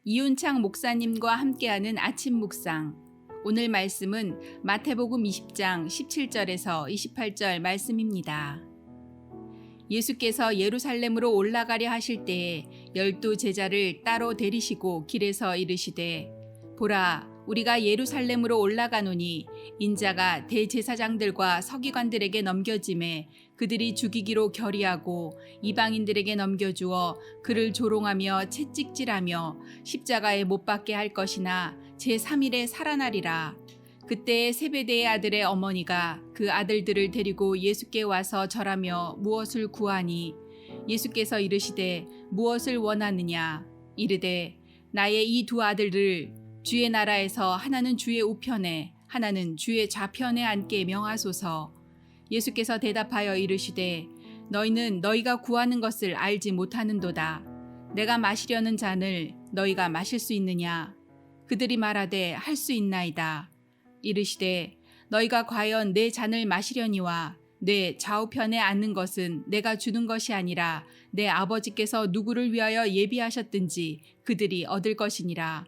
이윤창 목사님과 함께하는 아침 묵상. 오늘 말씀은 마태복음 20장 17절에서 28절 말씀입니다. 예수께서 예루살렘으로 올라가려 하실 때에 12 제자를 따로 데리시고 길에서 이르시되, 보라, 우리가 예루살렘으로 올라가노니 인자가 대제사장들과 서기관들에게 넘겨짐에 그들이 죽이기로 결의하고 이방인들에게 넘겨주어 그를 조롱하며 채찍질하며 십자가에 못 박게 할 것이나 제3일에 살아나리라. 그때 세베대의 아들의 어머니가 그 아들들을 데리고 예수께 와서 절하며 무엇을 구하니, 예수께서 이르시되 무엇을 원하느냐. 이르되 나의 이 두 아들을 주의 나라에서 하나는 주의 우편에 하나는 주의 좌편에 앉게 명하소서. 예수께서 대답하여 이르시되 너희는 너희가 구하는 것을 알지 못하는도다. 내가 마시려는 잔을 너희가 마실 수 있느냐. 그들이 말하되 할 수 있나이다. 이르시되 너희가 과연 내 잔을 마시려니와 내 좌우편에 앉는 것은 내가 주는 것이 아니라 내 아버지께서 누구를 위하여 예비하셨든지 그들이 얻을 것이니라.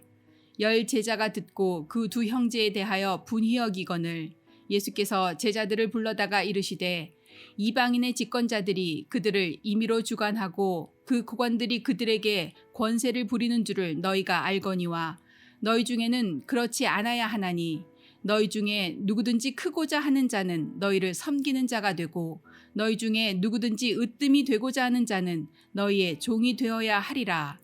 10 제자가 듣고 그 두 형제에 대하여 분히 여기거늘 예수께서 제자들을 불러다가 이르시되 이방인의 집권자들이 그들을 임의로 주관하고 그 고관들이 그들에게 권세를 부리는 줄을 너희가 알거니와 너희 중에는 그렇지 않아야 하나니, 너희 중에 누구든지 크고자 하는 자는 너희를 섬기는 자가 되고 너희 중에 누구든지 으뜸이 되고자 하는 자는 너희의 종이 되어야 하리라.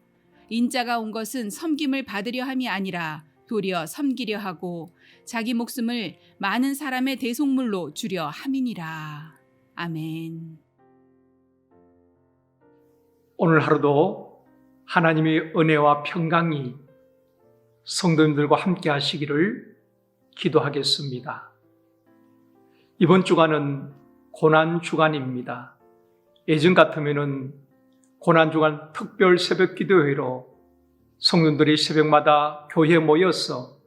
인자가 온 것은 섬김을 받으려 함이 아니라 도리어 섬기려 하고 자기 목숨을 많은 사람의 대속물로 주려 함이니라. 아멘. 오늘 하루도 하나님의 은혜와 평강이 성도님들과 함께 하시기를 기도하겠습니다. 이번 주간은 고난주간입니다. 예전 같으면은 고난주간 특별 새벽 기도회로 성도들이 새벽마다 교회에 모여서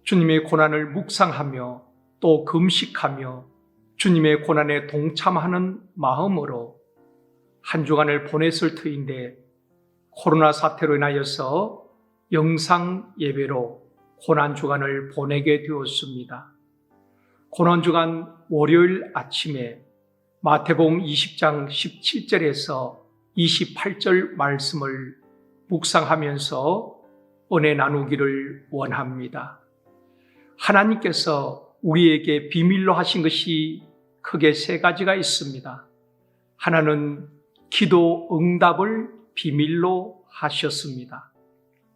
주님의 고난을 묵상하며 또 금식하며 주님의 고난에 동참하는 마음으로 한 주간을 보냈을 터인데, 코로나 사태로 인하여서 영상 예배로 고난주간을 보내게 되었습니다. 고난주간 월요일 아침에 마태복음 20장 17절에서 28절 말씀을 묵상하면서 은혜 나누기를 원합니다. 하나님께서 우리에게 비밀로 하신 것이 크게 3가지가 있습니다. 하나는 기도 응답을 비밀로 하셨습니다.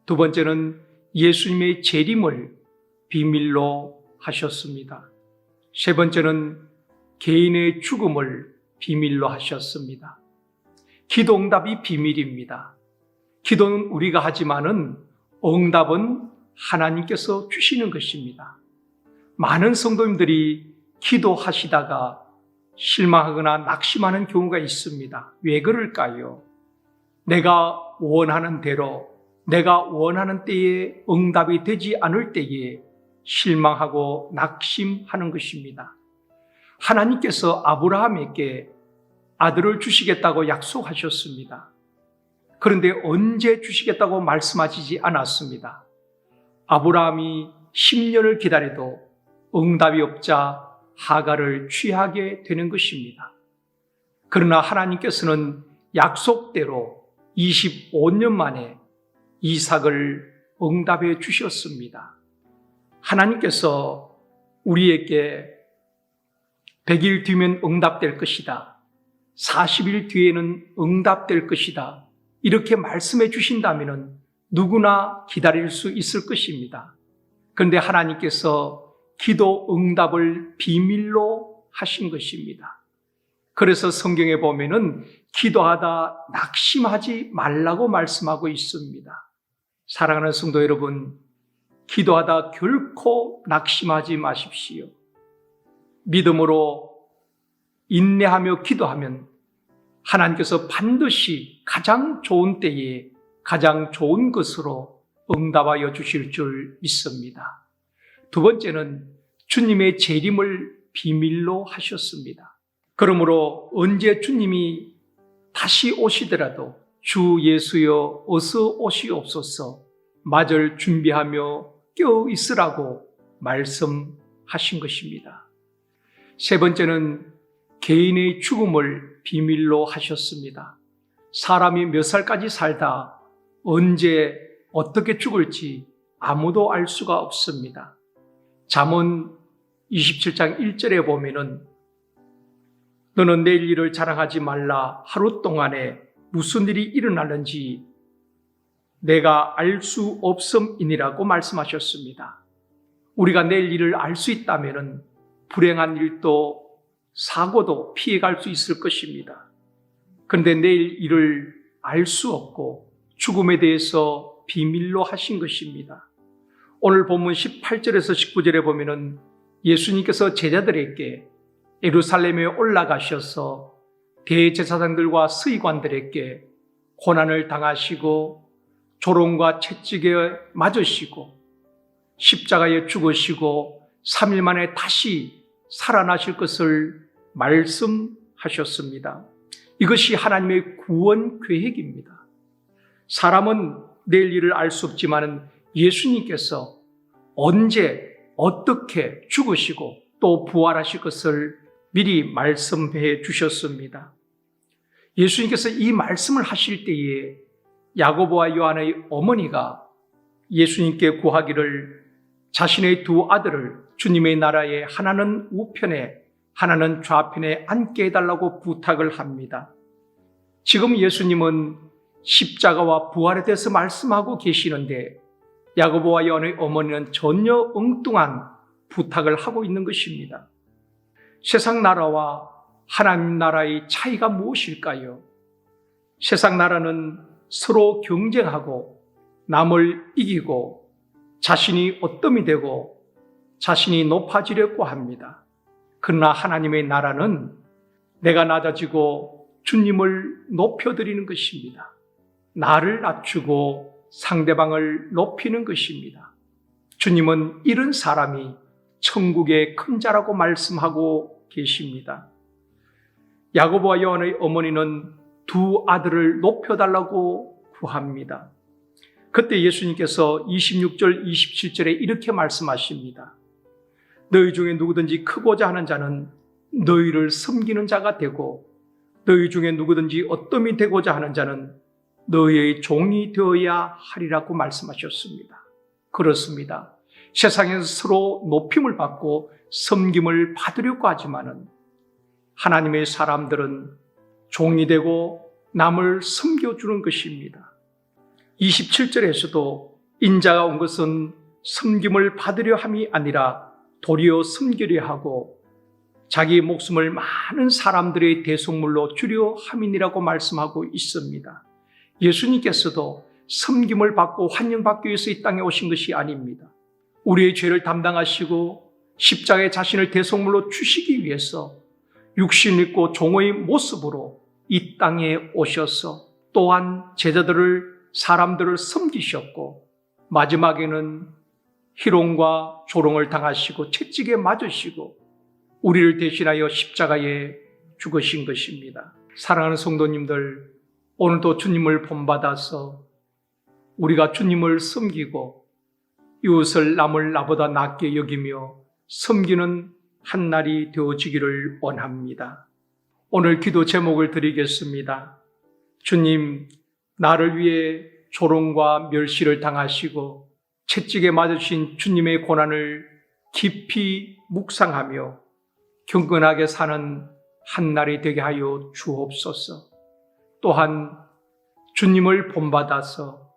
두 번째는 예수님의 재림을 비밀로 하셨습니다. 세 번째는 개인의 죽음을 비밀로 하셨습니다. 기도 응답이 비밀입니다. 기도는 우리가 하지만은 응답은 하나님께서 주시는 것입니다. 많은 성도님들이 기도하시다가 실망하거나 낙심하는 경우가 있습니다. 왜 그럴까요? 내가 원하는 대로, 내가 원하는 때에 응답이 되지 않을 때에 실망하고 낙심하는 것입니다. 하나님께서 아브라함에게 아들을 주시겠다고 약속하셨습니다. 그런데 언제 주시겠다고 말씀하시지 않았습니다. 아브라함이 10년을 기다려도 응답이 없자 하갈을 취하게 되는 것입니다. 그러나 하나님께서는 약속대로 25년 만에 이삭을 응답해 주셨습니다. 하나님께서 우리에게 100일 뒤면 응답될 것이다, 40일 뒤에는 응답될 것이다, 이렇게 말씀해 주신다면 누구나 기다릴 수 있을 것입니다. 그런데 하나님께서 기도 응답을 비밀로 하신 것입니다. 그래서 성경에 보면은 기도하다 낙심하지 말라고 말씀하고 있습니다. 사랑하는 성도 여러분, 기도하다 결코 낙심하지 마십시오. 믿음으로 인내하며 기도하면 하나님께서 반드시 가장 좋은 때에 가장 좋은 것으로 응답하여 주실 줄 믿습니다. 두 번째는 주님의 재림을 비밀로 하셨습니다. 그러므로 언제 주님이 다시 오시더라도 주 예수여 어서 오시옵소서, 맞을 준비하며 껴 있으라고 말씀하신 것입니다. 세 번째는 개인의 죽음을 비밀로 하셨습니다. 사람이 몇 살까지 살다 언제 어떻게 죽을지 아무도 알 수가 없습니다. 잠언 27장 1절에 보면은 너는 내일 일을 자랑하지 말라. 하루 동안에 무슨 일이 일어나는지 내가 알 수 없음이니라고 말씀하셨습니다. 우리가 내일 일을 알 수 있다면 불행한 일도 사고도 피해갈 수 있을 것입니다. 그런데 내일 일을 알 수 없고 죽음에 대해서 비밀로 하신 것입니다. 오늘 본문 18절에서 19절에 보면은 예수님께서 제자들에게 예루살렘에 올라가셔서 대제사장들과 서기관들에게 고난을 당하시고 조롱과 채찍에 맞으시고 십자가에 죽으시고 3일 만에 다시 살아나실 것을 말씀하셨습니다. 이것이 하나님의 구원 계획입니다. 사람은 내일 일을 알 수 없지만 예수님께서 언제 어떻게 죽으시고 또 부활하실 것을 미리 말씀해 주셨습니다. 예수님께서 이 말씀을 하실 때에 야고보와 요한의 어머니가 예수님께 구하기를 자신의 두 아들을 주님의 나라에 하나는 우편에 하나는 좌편에 앉게 해달라고 부탁을 합니다. 지금 예수님은 십자가와 부활에 대해서 말씀하고 계시는데 야고보와 요한의 어머니는 전혀 엉뚱한 부탁을 하고 있는 것입니다. 세상 나라와 하나님 나라의 차이가 무엇일까요? 세상 나라는 서로 경쟁하고 남을 이기고 자신이 어뜸이 되고 자신이 높아지려고 합니다. 그러나 하나님의 나라는 내가 낮아지고 주님을 높여드리는 것입니다. 나를 낮추고 상대방을 높이는 것입니다. 주님은 이런 사람이 천국의 큰 자라고 말씀하고 계십니다. 야고보와 요한의 어머니는 두 아들을 높여달라고 구합니다. 그때 예수님께서 26절, 27절에 이렇게 말씀하십니다. 너희 중에 누구든지 크고자 하는 자는 너희를 섬기는 자가 되고 너희 중에 누구든지 어떠함이 되고자 하는 자는 너희의 종이 되어야 하리라고 말씀하셨습니다. 그렇습니다. 세상에서 서로 높임을 받고 섬김을 받으려고 하지만은 하나님의 사람들은 종이 되고 남을 섬겨주는 것입니다. 27절에서도 인자가 온 것은 섬김을 받으려 함이 아니라 도리어 섬기려 하고 자기 목숨을 많은 사람들의 대속물로 주려 함이니라고 말씀하고 있습니다. 예수님께서도 섬김을 받고 환영받기 위해서 이 땅에 오신 것이 아닙니다. 우리의 죄를 담당하시고 십자가에 자신을 대속물로 주시기 위해서 육신 입고 종의 모습으로 이 땅에 오셔서 또한 제자들을 사람들을 섬기셨고 마지막에는 희롱과 조롱을 당하시고 채찍에 맞으시고 우리를 대신하여 십자가에 죽으신 것입니다. 사랑하는 성도님들, 오늘도 주님을 본받아서 우리가 주님을 섬기고 이웃을 남을 나보다 낫게 여기며 섬기는 한 날이 되어지기를 원합니다. 오늘 기도 제목을 드리겠습니다. 주님, 나를 위해 조롱과 멸시를 당하시고 채찍에 맞으신 주님의 고난을 깊이 묵상하며 경건하게 사는 한 날이 되게 하여 주옵소서. 또한 주님을 본받아서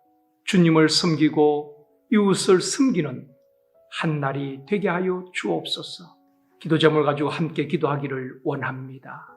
주님을 섬기고 이웃을 섬기는 한 날이 되게 하여 주옵소서. 기도 제목을 가지고 함께 기도하기를 원합니다.